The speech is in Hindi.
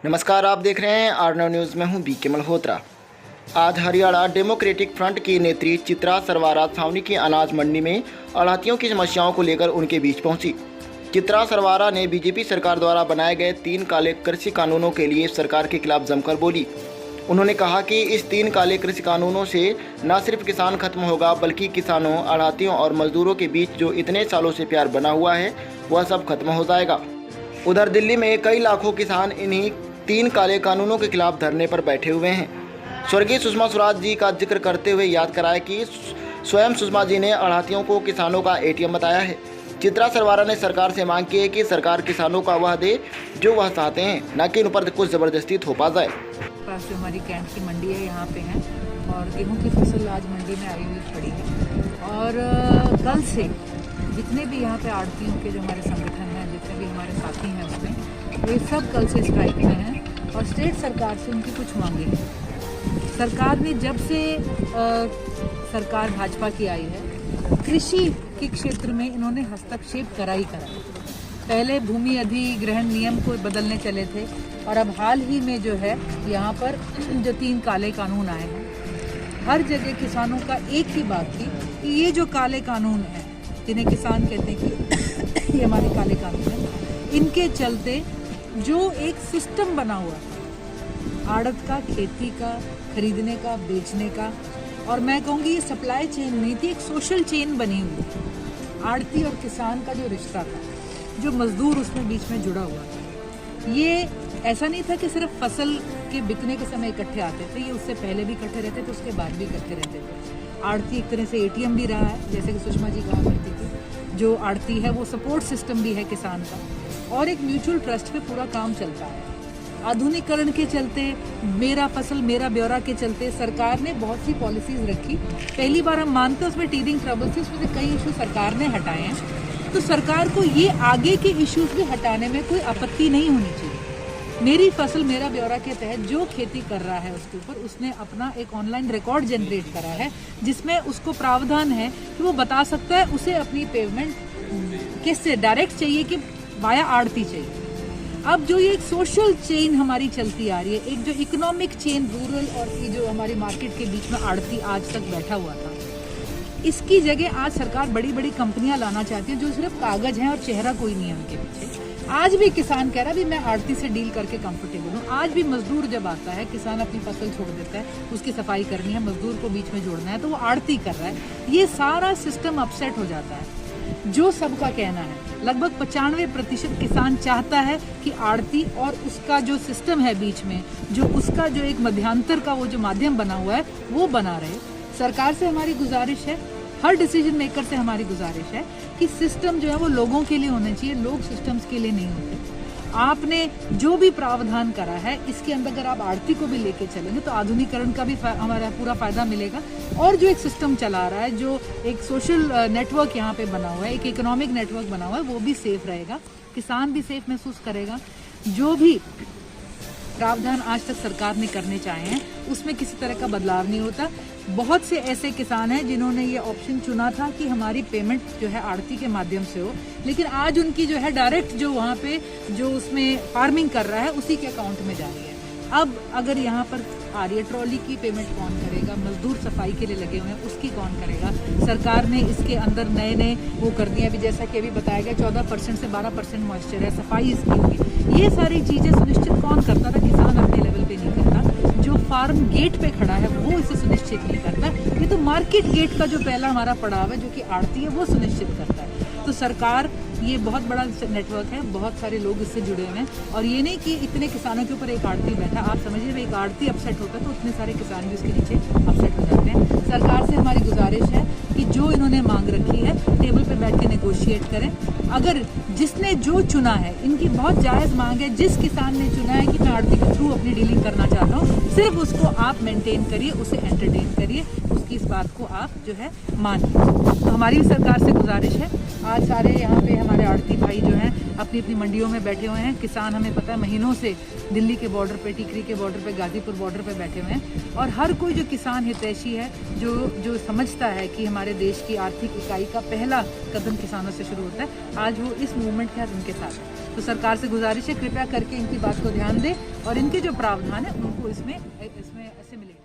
नमस्कार, आप देख रहे हैं आर्नव न्यूज़ में हूं बीके मल्होत्रा। आज हरियाणा डेमोक्रेटिक फ्रंट की नेत्री चित्रा सरवारा छावनी की अनाज मंडी में आढ़तियों की समस्याओं को लेकर उनके बीच पहुंची। चित्रा सरवारा ने बीजेपी सरकार द्वारा बनाए गए 3 काले कृषि कानूनों के लिए सरकार के खिलाफ जमकर बोली। उन्होंने कहा कि इस 3 काले कृषि कानूनों से न सिर्फ किसान खत्म होगा, बल्कि किसानों, आढ़तियों और मजदूरों के बीच जो इतने सालों से प्यार बना हुआ है वह सब खत्म हो जाएगा। उधर दिल्ली में कई लाखों किसान इन्हीं 3 काले कानूनों के खिलाफ धरने पर बैठे हुए हैं। स्वर्गीय सुषमा स्वराज जी का जिक्र करते हुए याद कराया कि स्वयं सुषमा जी ने आढ़तियों को किसानों का एटीएम बताया है। चित्रा सरवारा ने सरकार से मांग की है कि सरकार किसानों का वह दे जो वह चाहते हैं, न कि उन पर कुछ जबरदस्ती थोपा जाए। पास जो हमारी कैंट की मंडी है यहाँ पे है और गेहूं की फसल आज मंडी में आई हुई खड़ी है। और कल से जितने भी यहाँ पे आढ़तियों के जो हमारे संगठन हैं, जितने भी हमारे साथी हैं उसमें, वे सब कल से स्ट्राइक में हैं और स्टेट सरकार से उनकी कुछ मांगे हैं। सरकार ने जब से सरकार भाजपा की आई है, कृषि के क्षेत्र में इन्होंने हस्तक्षेप करा ही करा। पहले भूमि अधिग्रहण नियम को बदलने चले थे और अब हाल ही में जो है यहाँ पर जो 3 काले कानून आए हैं, हर जगह किसानों का एक ही बात थी कि ये जो काले कानून हैं, जिन्हें किसान कहते हैं कि ये हमारे काले कानून हैं, इनके चलते जो एक सिस्टम बना हुआ है आड़त का, खेती का, खरीदने का, बेचने का, और मैं कहूँगी ये सप्लाई चेन नहीं थी, एक सोशल चेन बनी हुई थी। आड़ती और किसान का जो रिश्ता था, जो मजदूर उसमें बीच में जुड़ा हुआ था, ये ऐसा नहीं था कि सिर्फ फसल के बिकने के समय इकट्ठे आते थे, ये उससे पहले भी इकट्ठे रहते थे, उसके बाद भी इकट्ठे रहते थे। आड़ती एक तरह से एटीएम भी रहा है, जैसे कि सुषमा जी कहा करती थी। जो आड़ती है वो सपोर्ट सिस्टम भी है किसान का, और एक म्यूचुअल ट्रस्ट पे पूरा काम चलता है। आधुनिकीकरण के चलते, मेरा फसल मेरा ब्यौरा के चलते सरकार ने बहुत सी पॉलिसीज रखी। पहली बार हम मानते हैं उसमें टीदिंग ट्रबल थी, उसमें से कई इशू सरकार ने हटाए हैं। तो सरकार को ये आगे के इश्यूज भी हटाने में कोई आपत्ति नहीं होनी चाहिए। मेरी फसल मेरा ब्यौरा के तहत जो खेती कर रहा है उसके ऊपर उसने अपना एक ऑनलाइन रिकॉर्ड जनरेट करा है, जिसमें उसको प्रावधान है कि वो बता सकता है उसे अपनी पेमेंट किससे डायरेक्ट चाहिए कि वाया आड़ती चाहिए। अब जो ये एक सोशल चेन हमारी चलती आ रही है, एक जो इकोनॉमिक चेन रूरल और ये जो हमारी मार्केट के बीच में आड़ती आज तक बैठा हुआ था, इसकी जगह आज सरकार बड़ी बड़ी कंपनियां लाना चाहती है जो सिर्फ कागज हैं और चेहरा कोई नहीं है उनके पीछे। आज भी किसान कह रहा है भी मैं आड़ती से डील करके कंफर्टेबल हूँ। आज भी मजदूर जब आता है, किसान अपनी फसल छोड़ देता है, उसकी सफाई करनी है, मजदूर को बीच में जोड़ना है, तो वो आड़ती कर रहा है। ये सारा सिस्टम अपसेट हो जाता है। जो सबका कहना है, लगभग 95% किसान चाहता है कि आड़ती और उसका जो सिस्टम है बीच में, जो उसका जो एक मध्यांतर का वो जो माध्यम बना हुआ है वो बना रहे। सरकार से हमारी गुजारिश है, हर डिसीजन मेकर से हमारी गुजारिश है कि सिस्टम जो है वो लोगों के लिए होना चाहिए, लोग सिस्टम्स के लिए नहीं होते। आपने जो भी प्रावधान करा है इसके अंदर अगर आप आड़ती को भी लेके चलेंगे तो आधुनिकीकरण का भी हमारा पूरा फायदा मिलेगा, और जो एक सिस्टम चला रहा है, जो एक सोशल नेटवर्क यहाँ पे बना हुआ है, एक इकोनॉमिक नेटवर्क बना हुआ है, वो भी सेफ रहेगा, किसान भी सेफ महसूस करेगा। जो भी प्रावधान आज तक सरकार ने करने चाहे हैं उसमें किसी तरह का बदलाव नहीं होता। बहुत से ऐसे किसान हैं जिन्होंने ये ऑप्शन चुना था कि हमारी पेमेंट जो है आड़ती के माध्यम से हो, लेकिन आज उनकी जो है डायरेक्ट जो वहाँ पे जो उसमें फार्मिंग कर रहा है उसी के अकाउंट में जा रही है। अब अगर यहाँ पर आ रही है, ट्रॉली की पेमेंट कौन करेगा? मजदूर सफाई के लिए लगे हुए हैं, उसकी कौन करेगा? सरकार ने इसके अंदर नए नए वो कर दिए, अभी जैसा कि अभी बताया गया 14% से 12% मॉइस्चर है, सफाई इसकी होगी। ये सारी चीज़ें सुनिश्चित कौन करता था? किसान अपने लेवल पे नहीं करता। जो फार्म गेट पे खड़ा है वो इसे सुनिश्चित नहीं करता। ये तो मार्केट गेट का जो पहला हमारा पड़ाव है, जो कि आड़ती है, वो सुनिश्चित करता है। तो सरकार, ये बहुत बड़ा नेटवर्क है, बहुत सारे लोग इससे जुड़े हुए हैं, और ये नहीं कि इतने किसानों के ऊपर एक आड़ती बैठा। आप समझिए एक आड़ती अपसेट होता है तो उतने सारे किसान भी उसके नीचे अपसेट हो जाते हैं। सरकार से हमारी गुजारिश है कि जो इन्होंने मांग रखी है टेबल पे बैठ के नेगोशिएट करें। अगर जिसने जो चुना है, इनकी बहुत जायज़ मांग है, जिस किसान ने चुना है कि मैं आड़ती के थ्रू अपनी डीलिंग करना चाहता हूँ, सिर्फ उसको आप मेंटेन करिए, उसे एंटरटेन करिए, उसकी इस बात को आप जो है मानिए। तो हमारी भी सरकार से गुजारिश है। आज सारे यहाँ पे हमारे आड़ती भाई जो हैं अपनी अपनी मंडियों में बैठे हुए हैं। किसान, हमें पता है, महीनों से दिल्ली के बॉर्डर पे, टिकरी के बॉर्डर पे, गाजीपुर बॉर्डर पे बैठे हुए हैं। और हर कोई जो किसान हितैषी है, जो समझता है कि हमारे देश की आर्थिक इकाई का पहला कदम किसानों से शुरू होता है, आज वो इस मूवमेंट के साथ उनके साथ है। तो सरकार से गुजारिश है, कृपया करके इनकी बात को ध्यान दें और इनके जो प्रावधान है उनको इसमें ऐसे मिले।